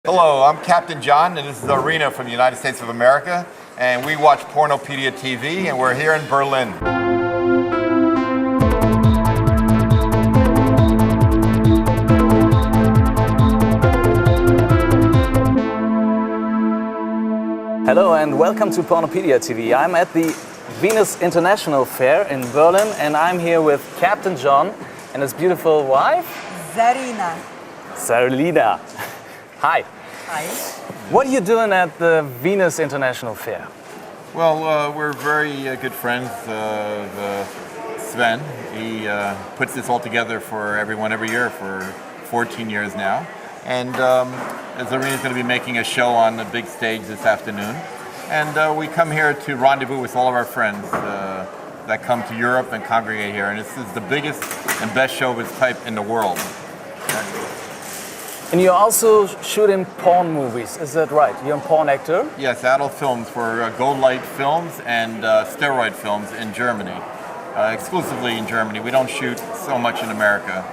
Hello, I'm Captain John, and this is Zarina from the United States of America, and we watch Pornopedia TV, and we're here in Berlin. Hello and welcome to Pornopedia TV. I'm at the Venus International Fair in Berlin, and I'm here with Captain John and his beautiful wife, Zarina. Zarina. Hi. Hi. What are you doing at the Venus International Fair? Well, we're very good friends. Sven, he puts this all together for everyone every year for 14 years now. And Zarina's going to be making a show on the big stage this afternoon. And we come here to rendezvous with all of our friends that come to Europe and congregate here. And this is the biggest and best show of its type in the world. And you're also shooting porn movies, is that right? You're a porn actor? Yes, adult films for Gold Light Films and Steroid Films in Germany. Exclusively in Germany. We don't shoot so much in America.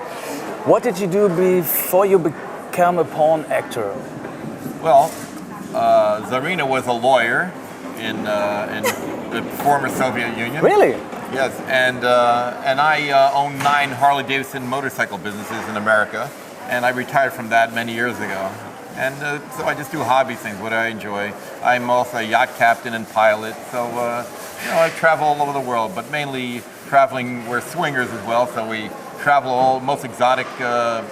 What did you do before you became a porn actor? Well, Zarina was a lawyer in the former Soviet Union. Really? Yes, and I own 9 Harley-Davidson motorcycle businesses in America. And I retired from that many years ago. And so I just do hobby things, what I enjoy. I'm also a yacht captain and pilot, so I travel all over the world, but mainly traveling, we're swingers as well, so we travel all most exotic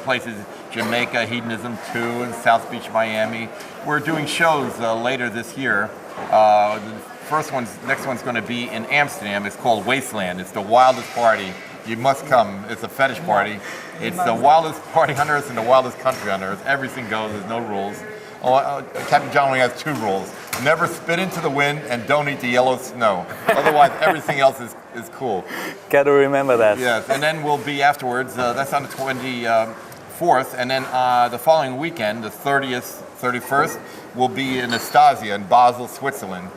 places, Jamaica, Hedonism 2, and South Beach, Miami. We're doing shows later this year. The next one's going to be in Amsterdam. It's called Wasteland. It's the wildest party. You must come. It's a fetish party. It's the wildest party on earth and the wildest country on earth. Everything goes. There's no rules. Captain John only has 2 rules. Never spit into the wind and don't eat the yellow snow. Otherwise, everything else is cool. Gotta remember that. Yes, and then we'll be afterwards. That's on the 24th. And then the following weekend, the 30th, 31st, we'll be in Anastasia in Basel, Switzerland,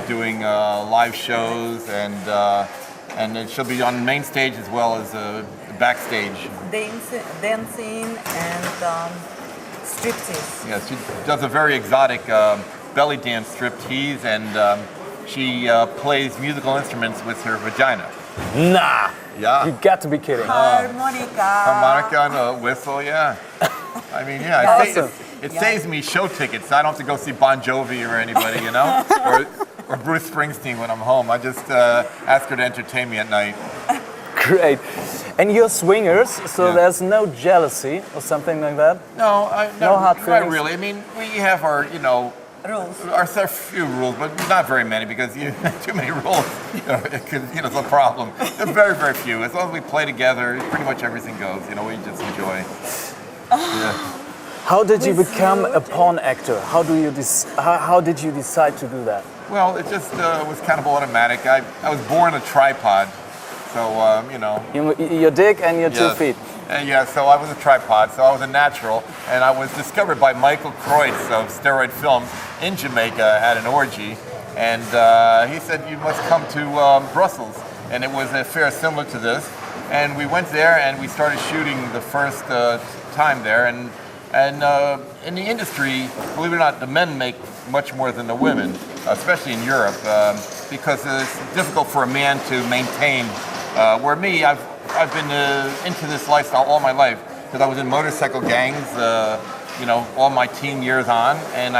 doing live shows and it she'll be on main stage as well as backstage. Dancing and striptease. Yes, she does a very exotic belly dance striptease, and she plays musical instruments with her vagina. Nah! Yeah. You got to be kidding. Harmonica. Harmonica and a whistle, yeah. I mean, yeah, Awesome. it saves me show tickets. I don't have to go see Bon Jovi or anybody, or Bruce Springsteen when I'm home. I just ask her to entertain me at night. Great. And you're swingers, so Yeah. there's no jealousy or something like that? No, No hard not feelings? really. I mean, we have our, Rules. our few rules, but not very many because too many rules, it's a problem. They're very, very few. As long as we play together, pretty much everything goes. We just enjoy. Yeah. How did you become a porn actor? How did you decide to do that? Well, it just was kind of automatic. I was born a tripod, so Your dick and your 2 Yes. feet. Yeah, so I was a tripod, so I was a natural, and I was discovered by Michael Kreutz of Steroid Films in Jamaica at an orgy, and he said, you must come to Brussels, and it was a fair similar to this, and we went there and we started shooting the first time there, and in the industry, believe it or not, the men make much more than the women, especially in Europe, because it's difficult for a man to maintain. Where me, I've been into this lifestyle all my life because I was in motorcycle gangs, all my teen years on, and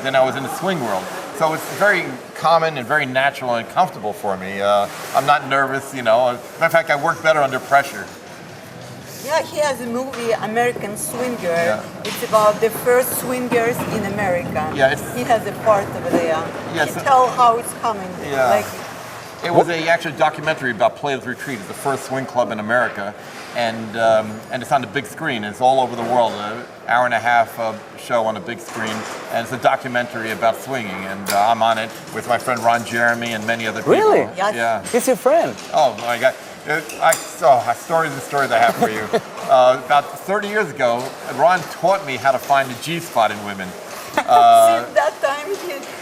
then I was in the swing world. So it's very common and very natural and comfortable for me. I'm not nervous, Matter of fact, I work better under pressure. Yeah, he has a movie, American Swinger. Yeah. It's about the first swingers in America. Yeah, he has a part over there. Yeah, Can you so- tell how it's coming? Yeah. It was a actual documentary about Players Retreat. It's the first swing club in America, and it's on the big screen. It's all over the world. An hour and a half show on a big screen, and it's a documentary about swinging. And I'm on it with my friend Ron Jeremy and many other people. Really? Yes. Yeah. He's your friend. Oh my God. Stories and stories I have for you. About 30 years ago, Ron taught me how to find the G spot in women. Since that time,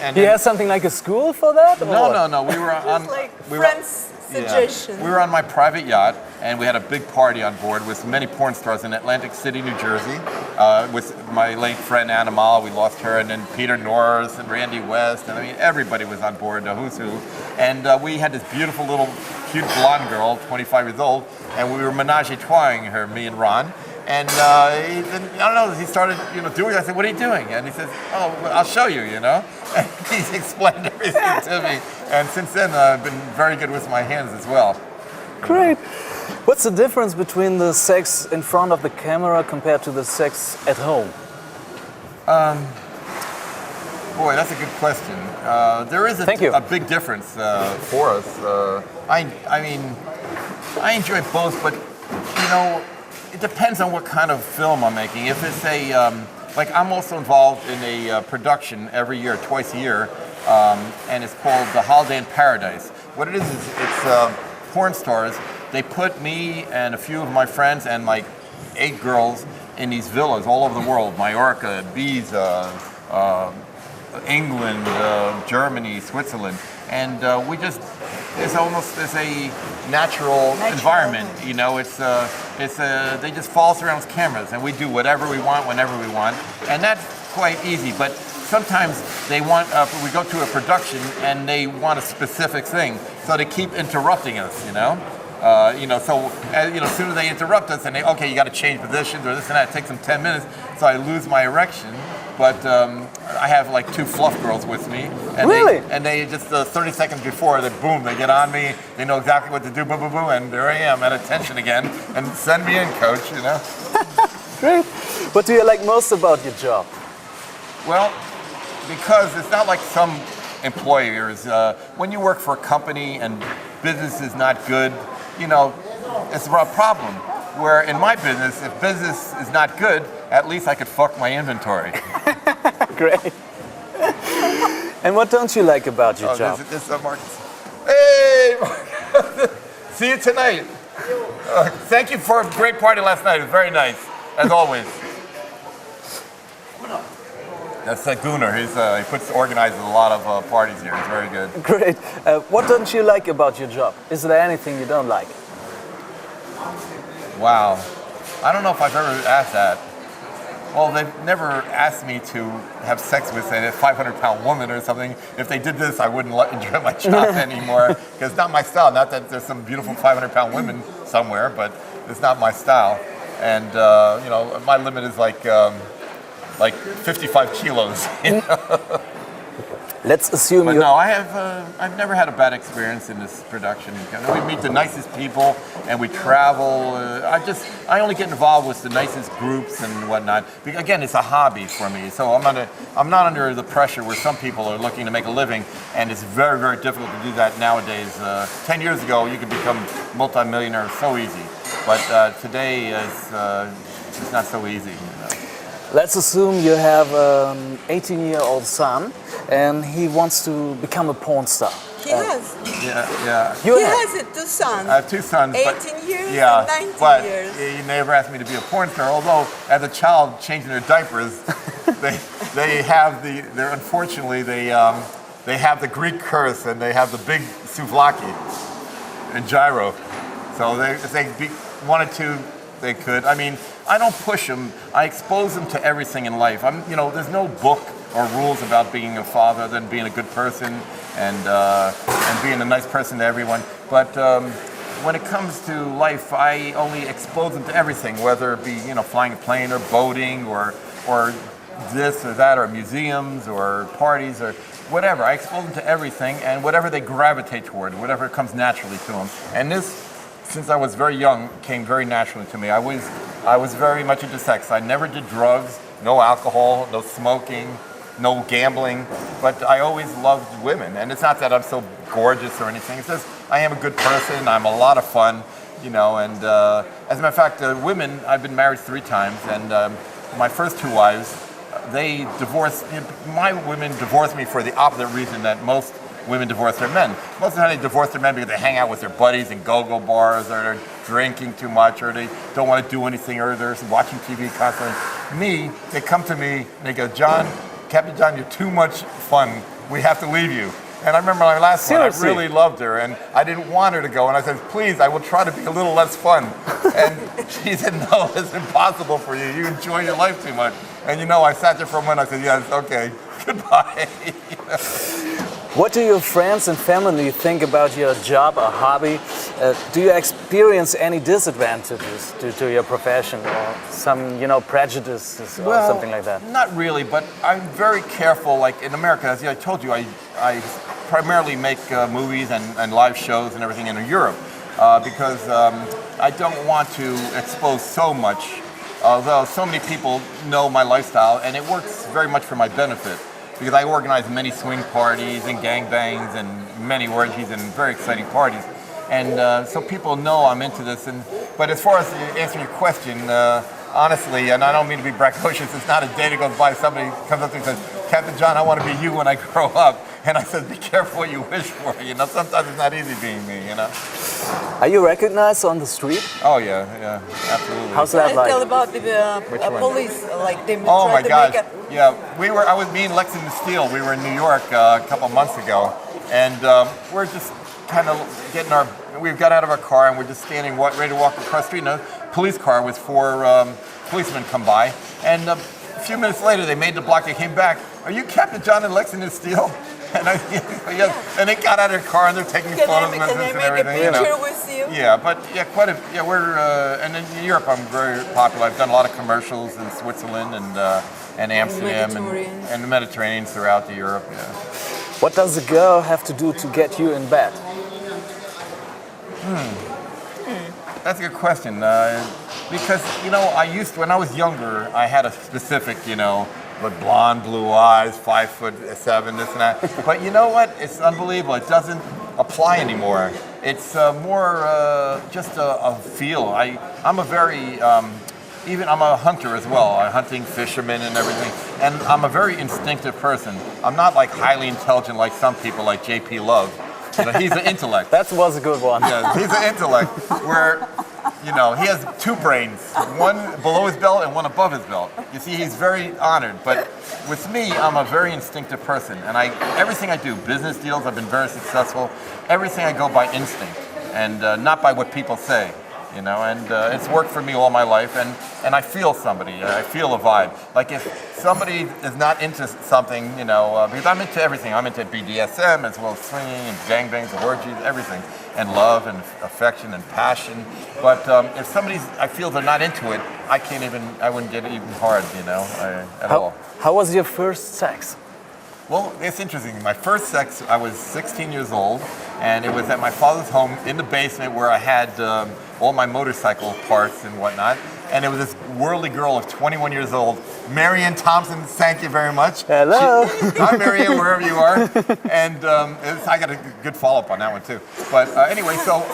And He has something like a school for that? or what? no. We were on. just like we were- friends suggestion. We were on my private yacht, and we had a big party on board with many porn stars in Atlantic City, New Jersey, with my late friend Anna Mall. We lost her, and then Peter Norris and Randy West, and I mean everybody was on board, who's who. And we had this beautiful little cute blonde girl, 25 years old, and we were menage-a-troising her, me and Ron. And I don't know, he started, doing it. I said, "What are you doing?" And he says, "Oh, well, I'll show you, And he's explained everything to me. And since then, I've been very good with my hands as well. Great. What's the difference between the sex in front of the camera compared to the sex at home? Boy, that's a good question. There is a big difference for us. I mean, I enjoy both, but it depends on what kind of film I'm making. If it's like I'm also involved in a production every year, twice a year, and it's called The Holiday in Paradise. What it is it's porn stars. They put me and a few of my friends and like 8 girls in these villas all over the world: Mallorca, Ibiza, England, Germany, Switzerland, and it's a natural environment. They just follow us around with cameras, and we do whatever we want, whenever we want, and that's quite easy. But sometimes they want, we go to a production and they want a specific thing, so they keep interrupting us. As soon as they interrupt us and you got to change positions or this and that, it takes them 10 minutes, so I lose my erection. But I have like 2 fluff girls with me. And really? They just 30 seconds before, they get on me. They know exactly what to do, boom, boom, boom, and there I am at attention again. And send me in, coach, Great. What do you like most about your job? Well, because it's not like some employers. When you work for a company and business is not good, it's a problem. Where in my business, if business is not good, at least I could fuck my inventory. Great. And what don't you like about your job? This is Marcus. Hey, Marcus. See you tonight. Thank you for a great party last night. It was very nice, as always. That's Gunnar. He organizes a lot of parties here. It's very good. Great. What don't you like about your job? Is there anything you don't like? Wow. I don't know if I've ever asked that. Well, they've never asked me to have sex with a 500-pound woman or something. If they did this, I wouldn't enjoy my job anymore, because it's not my style. Not that there's some beautiful 500-pound women somewhere, but it's not my style. And my limit is like 55 kilos. Let's assume But no, I've never had a bad experience in this production. We meet the nicest people and we travel. I only get involved with the nicest groups and whatnot. Again, it's a hobby for me, so I'm not under the pressure where some people are looking to make a living, and it's very, very difficult to do that nowadays. 10 years ago, you could become multimillionaire so easy, but today it's not so easy. Let's assume you have an 18-year-old son and he wants to become a porn star. He has. Yeah. He has 2 sons. I have 2 sons. 18 years and 19 years. He never asked me to be a porn star, although as a child changing their diapers, they have unfortunately they have the Greek curse and they have the big souvlaki and gyro. So if they wanted to, they could. I mean, I don't push them. I expose them to everything in life. There's no book or rules about being a father than being a good person and being a nice person to everyone. But when it comes to life, I only expose them to everything, whether it be flying a plane or boating or this or that or museums or parties or whatever. I expose them to everything and whatever they gravitate toward, whatever comes naturally to them. And this, since I was very young, came very naturally to me. I was very much into sex. I never did drugs, no alcohol, no smoking, no gambling, but I always loved women. And it's not that I'm so gorgeous or anything. It's just I am a good person. I'm a lot of fun, and as a matter of fact, women, I've been married 3 times, and my first 2 wives, they divorced. My women divorced me for the opposite reason that most women divorce their men. Most of the time they divorce their men because they hang out with their buddies in go-go bars, or they're drinking too much, or they don't want to do anything, or they're watching TV constantly. Me, they come to me and they go, Captain John, you're too much fun. We have to leave you. And I remember my last Seriously? one, I really loved her, and I didn't want her to go. And I said, please, I will try to be a little less fun. And she said, no, it's impossible for you. You enjoy your life too much. And I sat there for a minute. I said, yes, okay, goodbye. What do your friends and family think about your job or hobby? Do you experience any disadvantages to your profession, or some, prejudices or something like that? Not really, but I'm very careful. Like in America, as I told you, I primarily make movies and live shows and everything in Europe because I don't want to expose so much, although so many people know my lifestyle, and it works very much for my benefit. Because I organize many swing parties and gangbangs and many orgies and very exciting parties. And so people know I'm into this. But as far as answering your question, honestly, and I don't mean to be braggadocious, it's not a day that goes by somebody comes up to me and says, Captain John, I want to be you when I grow up. And I said, be careful what you wish for. Sometimes it's not easy being me, Are you recognized on the street? Oh, yeah, absolutely. How's that like? Tell about the police, like they Oh my tried to gosh! make Yeah, I was me and Lexington Steele. We were in New York a couple months ago, and we're just kind of we've got out of our car and we're just standing ready to walk across the street. And a police car with 4 policemen come by, and a few minutes later they made the block. They came back. Are you Captain John and Lexington Steele? And and they got out of their car and they're taking photos Can and I make everything. a picture with you? Yeah, but we're and in Europe I'm very popular. I've done a lot of commercials in Switzerland and Amsterdam and the Mediterranean throughout Europe. Yeah. What does a girl have to do to get you in bed? That's a good question. Because when I was younger, I had a specific, with blonde, blue eyes, 5'7", this and that. But you know what? It's unbelievable. It doesn't apply anymore. It's more just a feel. I'm a very I'm a hunter as well. I'm hunting fishermen and everything, and I'm a very instinctive person. I'm not like highly intelligent like some people, like J.P. Love. He's an intellect. That was a good one. Yeah, he's an intellect where. He has 2 brains, one below his belt and one above his belt. You see, he's very honored. But with me, I'm a very instinctive person. And everything I do, business deals, I've been very successful. Everything I go by instinct and not by what people say. And it's worked for me all my life. And I feel somebody. I feel a vibe. Like if somebody is not into something, because I'm into everything. I'm into BDSM as well as swinging and gangbangs and orgies, everything. And love and affection and passion. But if I feel they're not into it, I wouldn't get it even hard, at all. How was your first sex? Well, it's interesting. My first sex, I was 16 years old, and it was at my father's home in the basement where I had all my motorcycle parts and whatnot. And it was this worldly girl of 21 years old, Marianne Thompson. Thank you very much. Hello. Hi, Marianne, wherever you are. And I got a good follow-up on that one, too. But anyway, so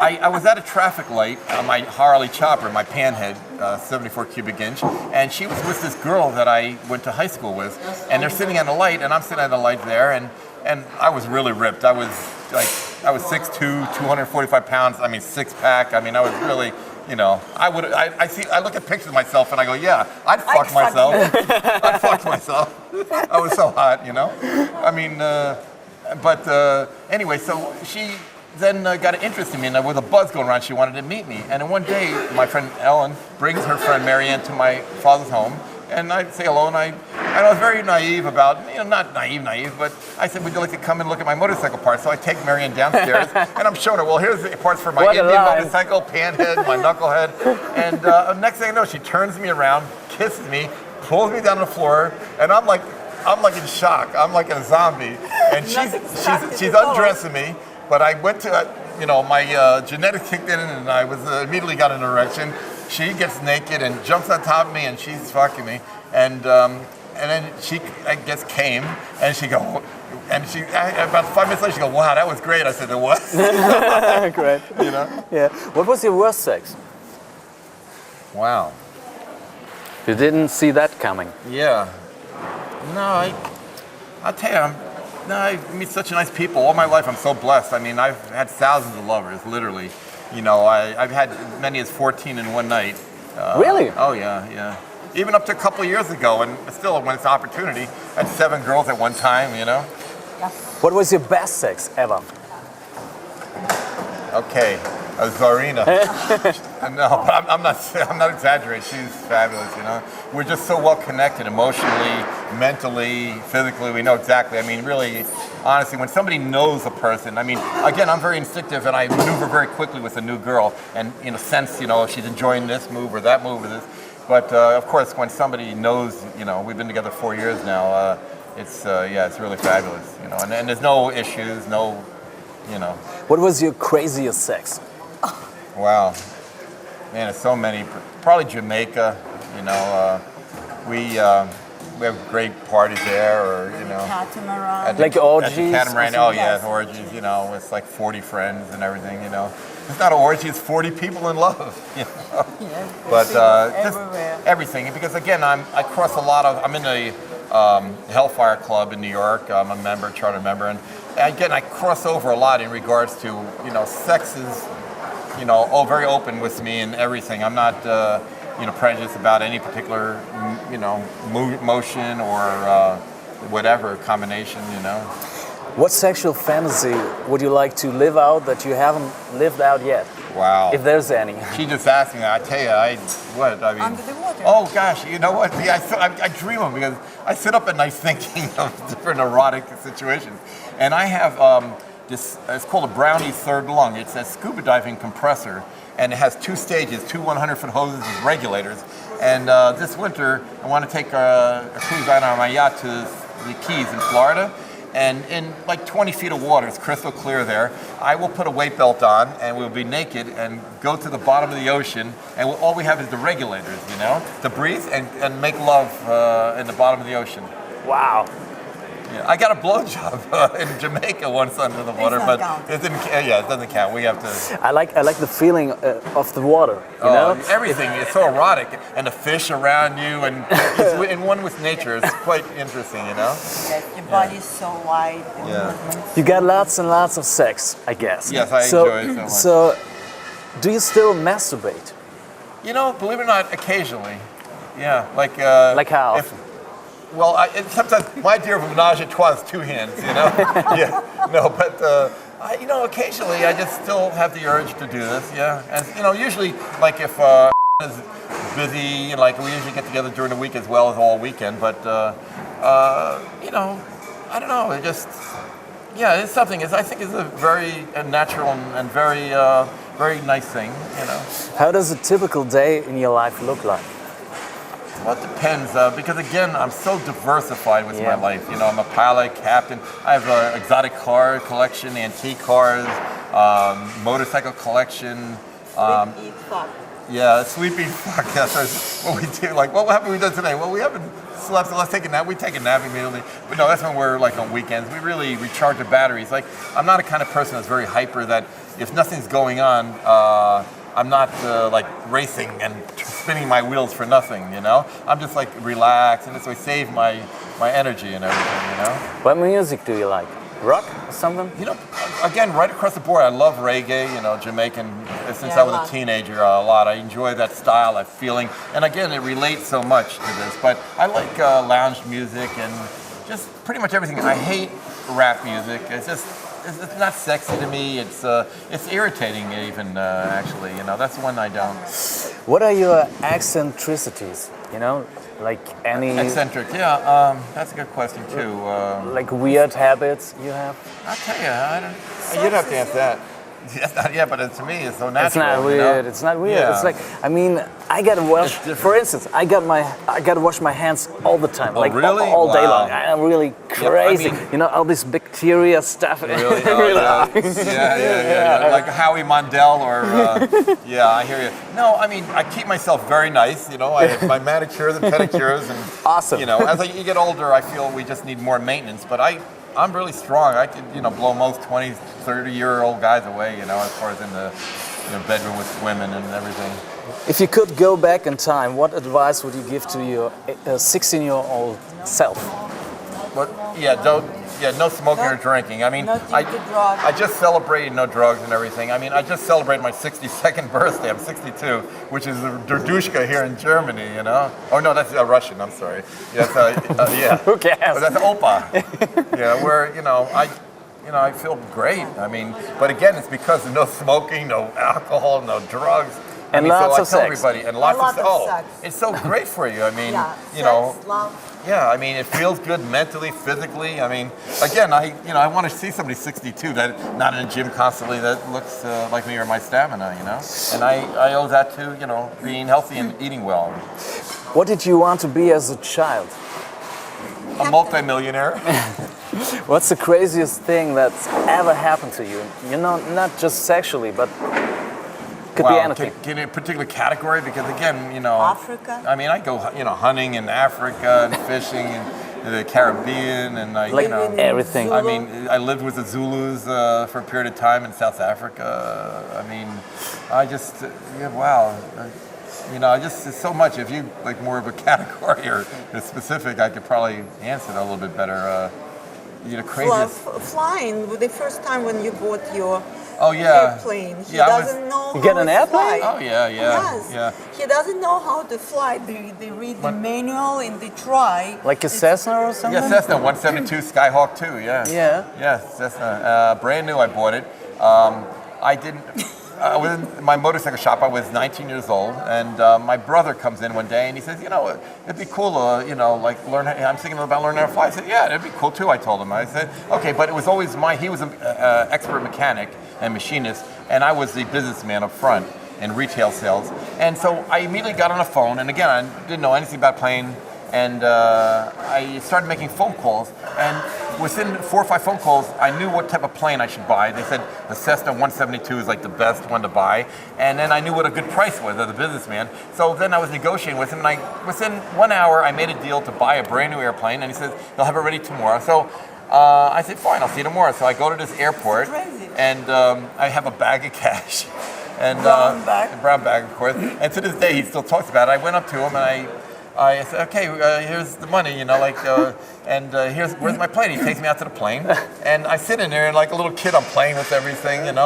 I was at a traffic light on my Harley chopper, my panhead, 74 cubic inch, and she was with this girl that I went to high school with. And they're sitting at the light, and I'm sitting at the light there, and I was really ripped. I was 6'2", 245 pounds. I mean, 6-pack. I mean, I was really... I look at pictures of myself and I go, yeah, I'd fuck myself. I'd fuck myself. I was so hot, I mean, anyway, so she then got an interest in me, and with a buzz going around, she wanted to meet me. And then one day, my friend Ellen brings her friend Marianne to my father's home, and I say hello, and I was very naive about, not naive, but I said, would you like to come and look at my motorcycle parts? So I take Marianne downstairs, and I'm showing her, well, here's the parts for my Indian motorcycle, panhead, my knucklehead. And next thing I know, she turns me around, kisses me, pulls me down the floor, and I'm like in shock. I'm like a zombie. And she's undressing me, but I went to, my genetics kicked in, and I was immediately got an erection. She gets naked and jumps on top of me, and she's fucking me. And then she, I guess, came, and she go, and she about 5 minutes later, she go, wow, that was great. I said, it was. Great. Yeah. What was your worst sex? Wow. You didn't see that coming. Yeah. No, I'll tell you, I meet such nice people. All my life, I'm so blessed. I mean, I've had thousands of lovers, literally. I've had many as 14 in one night. Really? Oh, yeah. Even up to a couple of years ago, and still, when it's an opportunity, I had 7 girls at one time, What was your best sex ever? Okay, Zarina. No, but I'm not exaggerating. She's fabulous. You know, we're just so well connected emotionally, mentally, physically. We know exactly. I mean, really, honestly, when somebody knows a person, I mean, again, I'm very instinctive, and I maneuver very quickly with a new girl, and sense, if she's enjoying this move or that move or this. But of course, when somebody knows, we've been together 4 years now. It's really fabulous. And there's no issues, no. What was your craziest sex? Wow, man, it's so many. Probably Jamaica. We have great parties there, or Catamaran. Like orgies. orgies? Catamaran. Oh yeah, orgies. It's like 40 friends and everything. It's not an orgy; it's 40 people in love. Yeah, But just everywhere. everything, because again, I cross a lot of. I'm in the Hellfire Club in New York. I'm a member, charter member, and again, I cross over a lot in regards to sex is very open with me and everything. I'm not prejudiced about any particular motion or whatever combination. What sexual fantasy would you like to live out that you haven't lived out yet? Wow. If there's any. She just asked me that. I tell you, I mean. Under the water. Oh gosh, you know what? Yeah, I dream them because I sit up at night thinking of different erotic situations, and I have this. It's called a Brownie third lung. It's a scuba diving compressor, and it has 2 stages, 2 100-foot hoses with regulators. And this winter, I want to take a cruise out on my yacht to the Keys in Florida. And in like 20 feet of water, it's crystal clear there, I will put a weight belt on and we'll be naked and go to the bottom of the ocean, and all we have is the regulators, to breathe and make love in the bottom of the ocean. Wow. Yeah, I got a blowjob in Jamaica once under the water, Does but not count. it didn't. Yeah, it doesn't count. We have to. I like the feeling of the water, Everything is so erotic, and the fish around you, and it's in one with nature. It's quite interesting, Yes, your body's so wide. The Yeah. movements. You got lots and lots of sex, I guess. Yes, I enjoy it so much. So, do you still masturbate? Believe it or not, occasionally. Yeah, like. Like how? Well, sometimes my dear menage a trois is 2 hands, Yeah, no, but occasionally I just still have the urge to do this, yeah. And usually, like if is busy, like we usually get together during the week as well as all weekend. But I don't know. It just, it's something. I think it's a very natural and very very nice thing, How does a typical day in your life look like? Well, it depends, because again, I'm so diversified with Yeah. my life. I'm a pilot, captain. I have an exotic car collection, antique cars, motorcycle collection. Eat, fuck. Yeah, sleeping. Fuck, that's what we do. Like, what have we done today? Well, we haven't slept, so let's take a nap. We take a nap immediately. But no, that's when we're like on weekends. We really recharge the batteries. Like, I'm not a kind of person that's very hyper that if nothing's going on, I'm not like racing and spinning my wheels for nothing, I'm just like relaxed, and this way save my energy and everything, What music do you like? Rock or something? Again, right across the board, I love reggae, Jamaican, since Yeah, I was a teenager a lot. I enjoy that style, that feeling, and again, it relates so much to this. But I like lounge music and just pretty much everything. I hate rap music. It's not sexy to me. It's irritating even, actually. That's one I don't. What are your eccentricities? Like any Eccentric, yeah. That's a good question too. like weird habits you have? I'll tell you, I don't. You'd have to answer that. Yeah, but to me, it's so natural. It's not weird. It's not weird. Yeah. It's like, I gotta wash. It's different. For instance, I gotta wash my hands all the time, like really? all day Wow. long. I'm really Yeah, I crazy. mean- All this bacteria stuff. Really? Yeah. Like Howie Mondell or yeah, I hear you. No, I mean I keep myself very nice. I have my manicures and pedicures and Awesome. As you get older, I feel we just need more maintenance. But I'm really strong. I could blow most 20, 30-year-old guys away. As far as in the bedroom with women and everything. If you could go back in time, what advice would you give to your 16-year-old self? But yeah, don't. Yeah, no smoking or No- drinking. I mean, no I drugs. I just celebrated no drugs and everything. I mean, I just celebrated my 62nd birthday. I'm 62, which is the Derdushka here in Germany. You know? Oh no, that's Russian. I'm sorry. Yes, yeah. Who cares? Oh, that's Opa. Yeah, where I feel great. I mean, but again, it's because of no smoking, no alcohol, no drugs. And lots of I tell sex. everybody, and lots lot of of sex. sex. It's so great for you. I mean, Yeah, you know, sex, love. yeah. I mean, it feels good mentally, physically. I mean, again, I want to see somebody 62 that not in a gym constantly that looks like me or my stamina. You know, and I owe that to being healthy and eating well. What did you want to be as a child? A multimillionaire. What's the craziest thing that's ever happened to you? You know, not just sexually, but could be anything. Can a particular category? Because again, Africa? I mean, I go, hunting in Africa and fishing in the Caribbean and Like everything. I mean, I lived with the Zulus for a period of time in South Africa. I mean, I just, wow. It's so much. If you like more of a category or specific, I could probably answer it a little bit better. Craziest. Flying, the first time when you bought your Oh yeah. airplane, he Yeah, I was- doesn't know You how get an to airplane? fly. Oh yeah, yeah, Yes. yeah. He doesn't know how to fly. They read the manual and they try. Like a Cessna or something? Yeah, Cessna 172 Skyhawk 2. Yeah. Yeah. Yeah, Cessna. Brand new. I bought it. I didn't. I was in my motorcycle shop. I was 19 years old, and my brother comes in one day and he says, it'd be cool to, like learn. I'm thinking about learning how to fly. I said, yeah, it'd be cool too. I told him. I said, okay, but it was always he was an expert mechanic and machinist, and I was the businessman up front in retail sales. And so I immediately got on the phone, and again, I didn't know anything about plane, and I started making phone calls, and within 4 or 5 phone calls, I knew what type of plane I should buy. They said the Cessna 172 is like the best one to buy, and then I knew what a good price was as a businessman. So then I was negotiating with him, and within 1 hour, I made a deal to buy a brand new airplane, and he says, they'll have it ready tomorrow. So I said, fine, I'll see you tomorrow. So I go to this airport, Crazy. and I have a bag of cash. And Brown bag. a brown bag, of course. And to this day, he still talks about it. I went up to him and I said, okay, here's the money, where's my plane? He takes me out to the plane, and I sit in there, and like a little kid, I'm playing with everything, and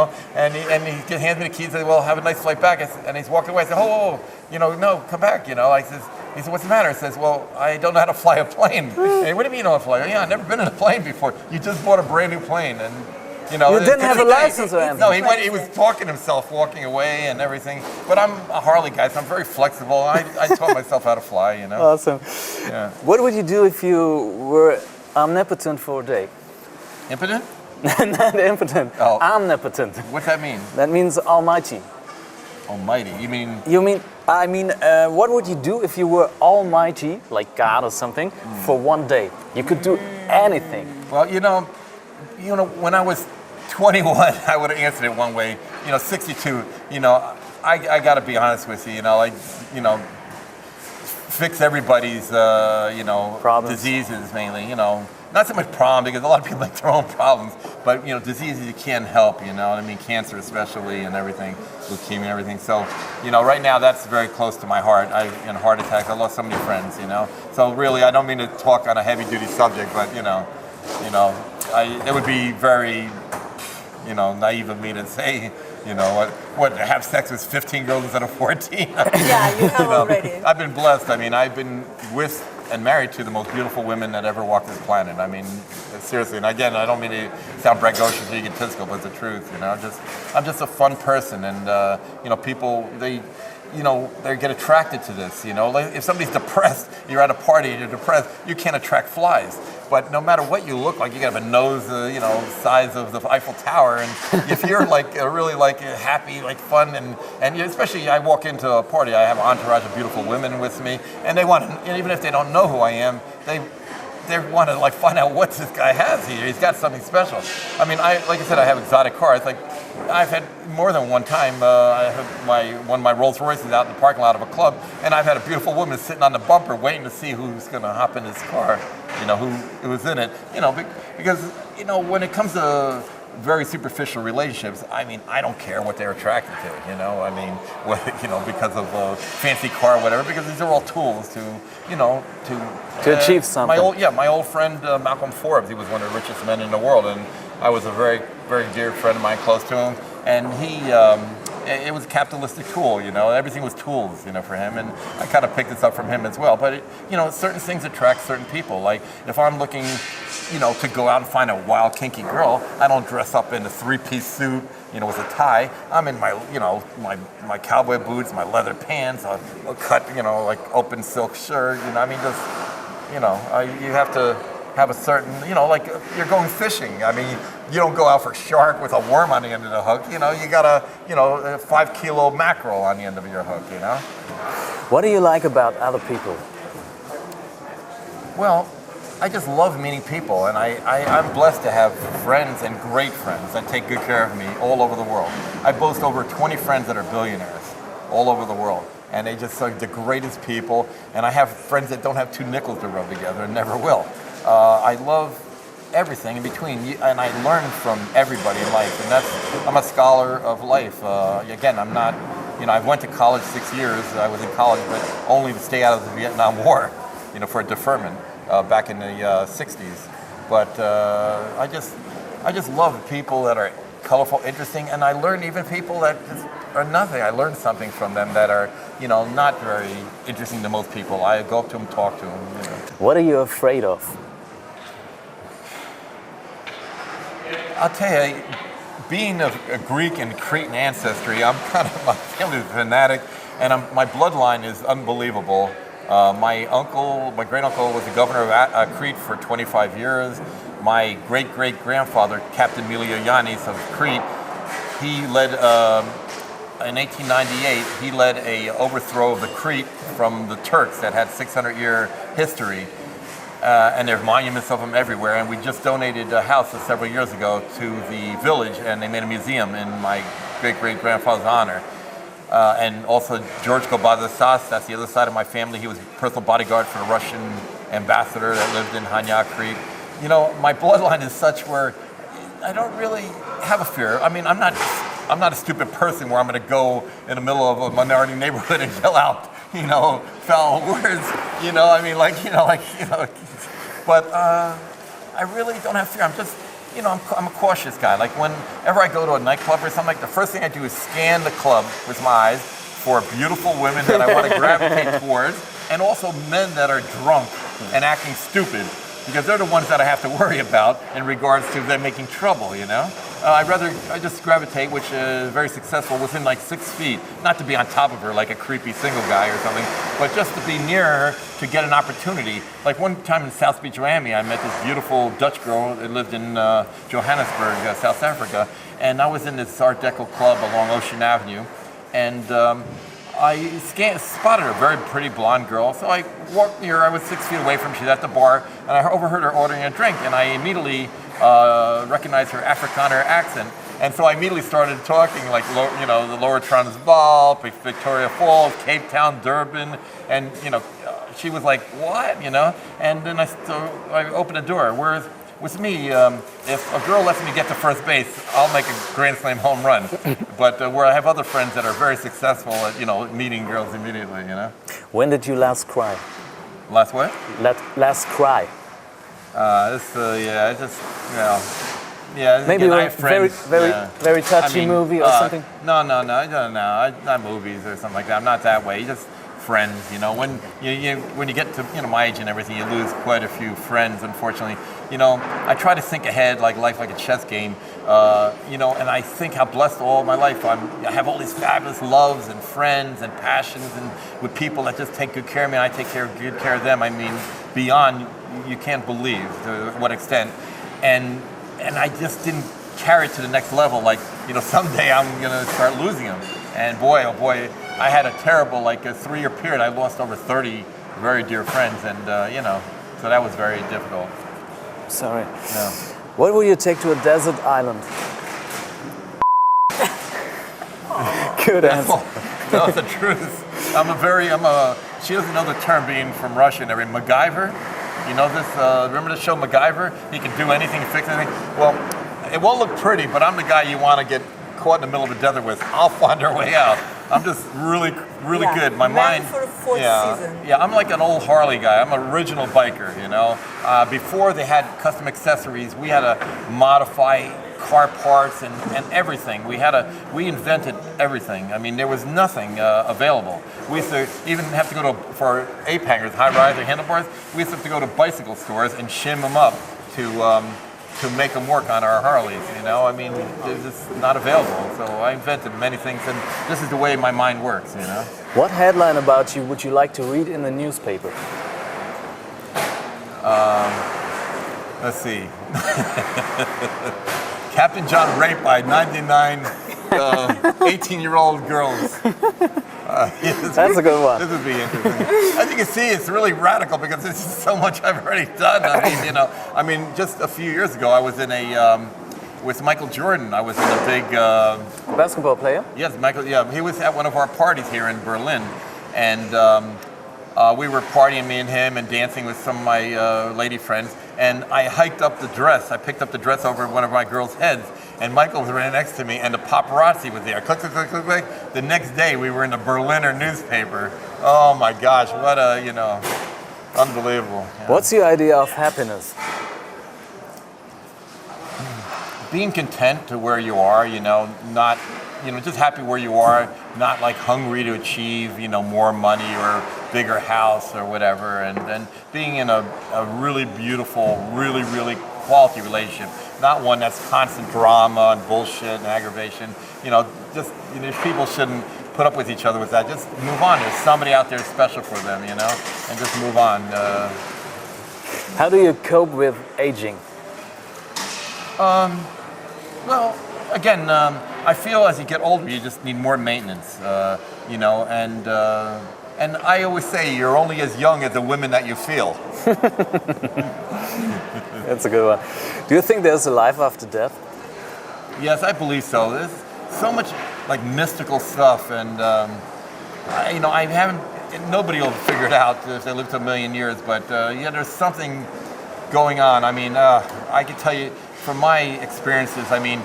he hands me the keys and says, well, have a nice flight back. And he's walking away. I said, oh, no, come back, He said, what's the matter? I says, well, I don't know how to fly a plane. And, what do you mean you don't know how to fly? Yeah, I've never been in a plane before. You just bought a brand new plane, and you didn't have a license or anything? No, he was talking himself, walking away and everything. But I'm a Harley guy, so I'm very flexible. I taught myself how to fly, Awesome. Yeah. What would you do if you were omnipotent for a day? Impotent? Not impotent. Oh. Omnipotent. What's that mean? That means almighty. Almighty. You mean? What would you do if you were almighty, like God or something, for one day? You could do anything. Well, when I was 21, I would have answered it one way. 62. I got to be honest with you. Fix everybody's Problems. diseases mainly. Not so much problem because a lot of people like their own problems, but diseases you can't help. Cancer especially and everything, leukemia and everything. So right now that's very close to my heart. Heart attacks. I lost so many friends. So really, I don't mean to talk on a heavy duty subject, but it would be very, naive of me to say, have sex with 15 girls instead of 14. Yeah, you have already. I've been blessed. I've been with and married to the most beautiful women that ever walked this planet. Seriously. And again, I don't mean to sound braggadocious or egotistical, but it's the truth. I'm just a fun person, and people they get attracted to this. Like if somebody's depressed, you're at a party and you're depressed, you can't attract flies. But no matter what you look like, you got to have a nose, size of the Eiffel Tower. And if you're really happy, fun, and especially I walk into a party, I have an entourage of beautiful women with me, and they want, even if they don't know who I am, they want to find out what this guy has here. He's got something special. Like I said, I have exotic cars. I've had more than one time. I have one of my Rolls Royces out in the parking lot of a club, and I've had a beautiful woman sitting on the bumper waiting to see who's going to hop in this car. Who was in it. Because when it comes to very superficial relationships, I mean, I don't care what they're attracted to, you know? I mean, what, you know, because of a fancy car or whatever, because these are all tools to, you know, To achieve something. My old friend Malcolm Forbes, he was one of the richest men in the world, and I was a very, very dear friend of mine, close to him, and it was a capitalistic tool, you know. Everything was tools, you know, for him, and I kind of picked this up from him as well. But you know, certain things attract certain people. Like if I'm looking, you know, to go out and find a wild, kinky girl, I don't dress up in a three-piece suit, you know, with a tie. I'm in my, you know, my cowboy boots, my leather pants, a cut, you know, like open silk shirt. You know, I mean, just, you know, you have to have a certain, you know, like you're going fishing. I mean, you don't go out for shark with a worm on the end of the hook. You know, you got a 5 kilo mackerel on the end of your hook, you know? What do you like about other people? Well, I just love meeting people, and I'm blessed to have friends and great friends that take good care of me all over the world. I boast over 20 friends that are billionaires all over the world, and they just are the greatest people, and I have friends that don't have 2 nickels to rub together and never will. I love everything in between, and I learn from everybody in life, and I'm a scholar of life. Again, I'm not, you know, I went to college 6 years. I was in college, but only to stay out of the Vietnam War, you know, for a deferment back in the 60s. But I just love people that are colorful, interesting, and I learn even people that just are nothing. I learn something from them that are, you know, not very interesting to most people. I go up to them, talk to them. You know. What are you afraid of? I'll tell you, being of a Greek and Cretan ancestry, I'm kind of, my family's fanatic, and my bloodline is unbelievable. My great uncle was the governor of Crete for 25 years. My great-great-grandfather, Captain Milioyannis of Crete, he led, in 1898, he led a overthrow of the Crete from the Turks that had 600-year history. And there are monuments of them everywhere. And we just donated a house several years ago to the village, and they made a museum in my great-great-grandfather's honor. And also George Gobazasas, that's the other side of my family. He was personal bodyguard for the Russian ambassador that lived in Hanya Crete. You know, my bloodline is such where I don't really have a fear. I mean, I'm not a stupid person where I'm going to go in the middle of a minority neighborhood and yell out, you know, foul words. You know, I mean, But I really don't have fear. I'm just, you know, I'm a cautious guy. Like whenever I go to a nightclub or something, like the first thing I do is scan the club with my eyes for beautiful women that I want to gravitate towards, and also men that are drunk and acting stupid, because they're the ones that I have to worry about in regards to them making trouble, you know? I just gravitate, which is very successful, within like 6 feet. Not to be on top of her like a creepy single guy or something, but just to be near her to get an opportunity. Like one time in South Beach, Miami, I met this beautiful Dutch girl that lived in Johannesburg, South Africa, and I was in this Art Deco club along Ocean Avenue, and I spotted her, very pretty blonde girl. So I walked near her. I was 6 feet away from her. She's at the bar, and I overheard her ordering a drink, and I immediately recognized her Afrikaner accent. And so I immediately started talking, like, you know, the Lower Transvaal, Victoria Falls, Cape Town, Durban, and, you know, she was like, what, you know? And then I opened the door. Whereas with me, if a girl lets me get to first base, I'll make a Grand Slam home run. But where I have other friends that are very successful at, you know, meeting girls immediately, you know? When did you last cry? Last what? Last cry. Yeah, just, you know. Yeah, maybe again, a very touchy movie or something? No, not movies or something like that. I'm not that way. Just friends, you know. When you get to, you know, my age and everything, you lose quite a few friends, unfortunately. You know, I try to think ahead, like life like a chess game, you know, and I think how blessed all my life I have all these fabulous loves and friends and passions, and with people that just take good care of me, and I take good care of them. I mean, beyond you can't believe to what extent. And I just didn't carry it to the next level. Like, you know, someday I'm gonna start losing them. And boy, oh boy, I had a terrible, like a 3-year period. I lost over 30 very dear friends, and you know, so that was very difficult. Sorry. Yeah. What will you take to a desert island? Good answer. No, the truth. She doesn't know the term being from Russia and everything. MacGyver. You know this, remember the show MacGyver? He can do anything, fix anything. Well, it won't look pretty, but I'm the guy you want to get caught in the middle of the desert with. I'll find our way out. I'm just really Yeah, good. My ready mind. for a fourth season. Yeah, I'm like an old Harley guy. I'm an original biker, you know. Before they had custom accessories, we had to modify car parts and everything. We invented everything. I mean, there was nothing available. We used to even have to go for ape hangers, high riser handlebars. We used to have to go to bicycle stores and shim them up to make them work on our Harleys, you know? I mean, they're just not available. So I invented many things, and this is the way my mind works, you know? What headline about you would you like to read in the newspaper? Let's see. Captain John raped by 99 18-year-old girls. That's a good one. This would be interesting. As you can see, it's really radical because there's so much I've already done. I mean, just a few years ago, I was in with Michael Jordan. I was in a big basketball player. Yes, Michael. Yeah, he was at one of our parties here in Berlin, and we were partying, me and him, and dancing with some of my lady friends. And I hiked up the dress. I picked up the dress over one of my girls' heads, and Michael was right next to me, and the paparazzi was there. Click, click, click, click, click. The next day, we were in the Berliner newspaper. Oh my gosh, what a, unbelievable. Yeah. What's your idea of happiness? Being content to where you are, not, just happy where you are, not like hungry to achieve, more money or bigger house or whatever, and being in a really beautiful, really, really quality relationship, not one that's constant drama and bullshit and aggravation. People shouldn't put up with each other with that. Just move on. There's somebody out there special for them, and just move on. How do you cope with aging? Well, again, I feel as you get older, you just need more maintenance, and I always say you're only as young as the women that you feel. That's a good one. Do you think there's a life after death? Yes, I believe so. There's so much like mystical stuff, and I haven't. Nobody will figure it out if they live to 1,000,000 years, but there's something going on. I mean, I can tell you from my experiences. I mean,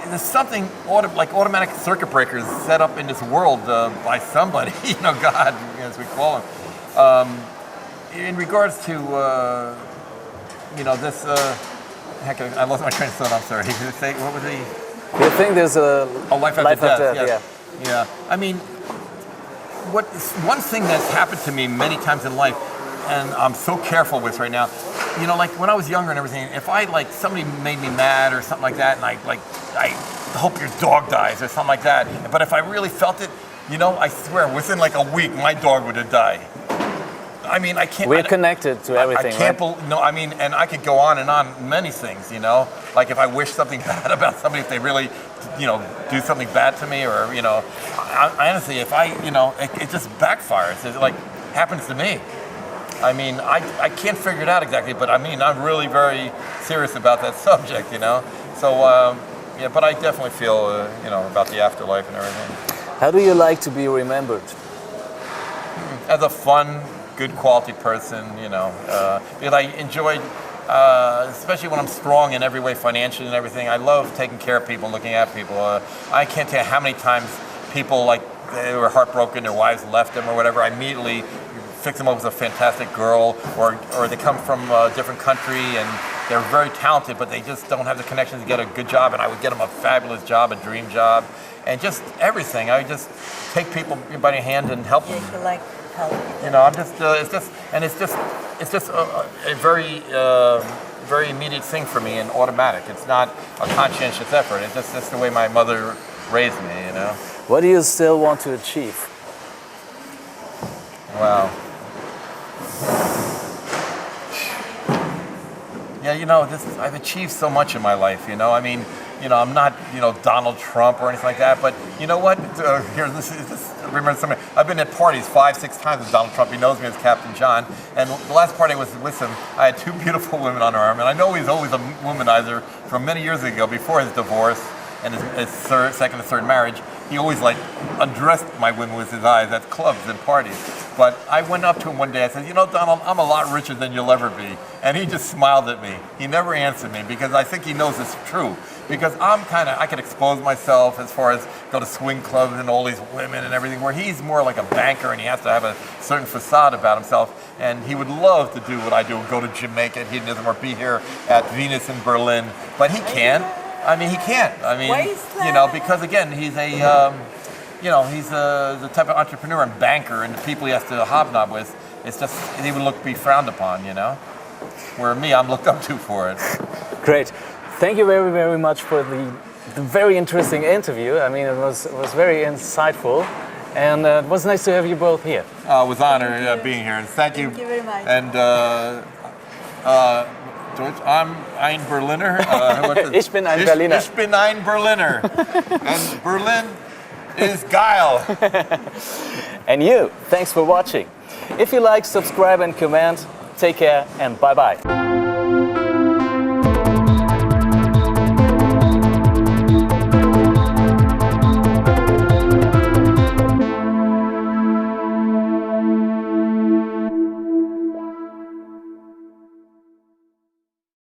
there's something like automatic circuit breakers set up in this world by somebody, God, as we call him. In regards to, this, heck, I lost my train of thought. I'm sorry. What was he? Do you think there's a life after death? Yeah. Yeah. I mean, one thing that's happened to me many times in life, and I'm so careful with right now, like when I was younger and everything, if somebody made me mad or something like that, and I hope your dog dies or something like that, but if I really felt it, I swear within like a week my dog would have died. I mean, I can't. We're connected to everything. I can't and I could go on and on many things, like if I wish something bad about somebody, if they really, do something bad to me, or I honestly, if it just backfires. It happens to me. I mean, I can't figure it out exactly, but I mean, I'm really very serious about that subject, So, but I definitely feel, about the afterlife and everything. How do you like to be remembered? As a fun, good quality person, because I enjoy, especially when I'm strong in every way, financially and everything. I love taking care of people, looking at people. I can't tell you how many times people, they were heartbroken, their wives left them or whatever. I immediately fix them up with a fantastic girl, or they come from a different country and they're very talented, but they just don't have the connections to get a good job, and I would get them a fabulous job, a dream job, and just everything. I would just take people by the hand and help them. Yeah, you like help. I'm just, it's just a very, very immediate thing for me and automatic. It's not a conscientious effort. It's just the way my mother raised me, What do you still want to achieve? Wow. Yeah, I've achieved so much in my life, I mean, I'm not, Donald Trump or anything like that, but you know what? Remember something. I've been at parties 5-6 times with Donald Trump. He knows me as Captain John. And the last party I was with him, I had 2 beautiful women on our arm, and I know he's always a womanizer from many years ago, before his divorce and his second and third marriage. he always like undressed my women with his eyes at clubs and parties. But I went up to him one day, I said, you know, Donald, I'm a lot richer than you'll ever be. And he just smiled at me. He never answered me because I think he knows it's true. Because I can expose myself as far as go to swing clubs and all these women and everything, where he's more like a banker and he has to have a certain facade about himself. And he would love to do what I do, go to Jamaica at hedonism or be here at Venus in Berlin. But he can't. I mean, he can't. I mean, you know, because again, he's a, he's the type of entrepreneur and banker, and the people he has to hobnob with, it's just, he would be frowned upon, you know? Where me, I'm looked up to for it. Great. Thank you very, very much for the very interesting interview. I mean, it was very insightful, and it was nice to have you both here. It was an honor being here, and thank you. Thank you very much. And Deutsch, I'm ein Berliner. Ich bin ein Berliner. Ich bin ein Berliner. And Berlin is geil. And you, thanks for watching. If you like, subscribe and comment. Take care, and bye-bye.